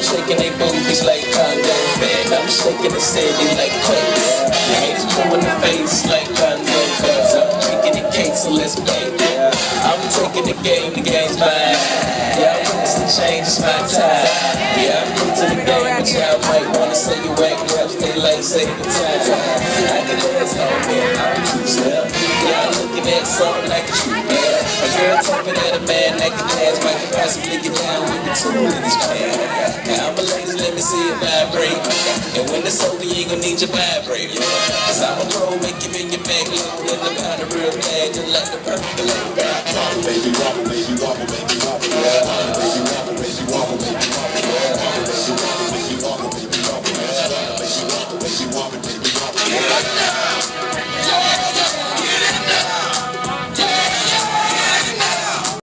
Shaking they boobies like condos, man. I'm shaking the city like quakes. The haters blue in the face like condos, cause I'm drinking the cake, so let's make it. I'm taking the game's mine. Yeah, I'm witness the change, it's my time. Yeah, I'm new to the game, but y'all might wanna say you act raps, they like say the time. I can ask on me, I'm too step. Yeah, I'm looking at something like a true man. A girl talking at a man that can ask, might possibly get down with the two in his pan. Now I'm a lady, let me see it vibrate. And when it's over, you ain't gon' need your vibrator. Cause I'm a pro, make you bring your back low. Then I'm out of real bad, just like the percolate. Wobble, baby, wobble, baby, wobble, baby, wobble. Wobble, baby, wobble, baby, wobble, baby, wobble. Wobble, baby, wobble, baby, wobble, baby, wobble. Wobble, baby, wobble, baby, wobble, baby, wobble.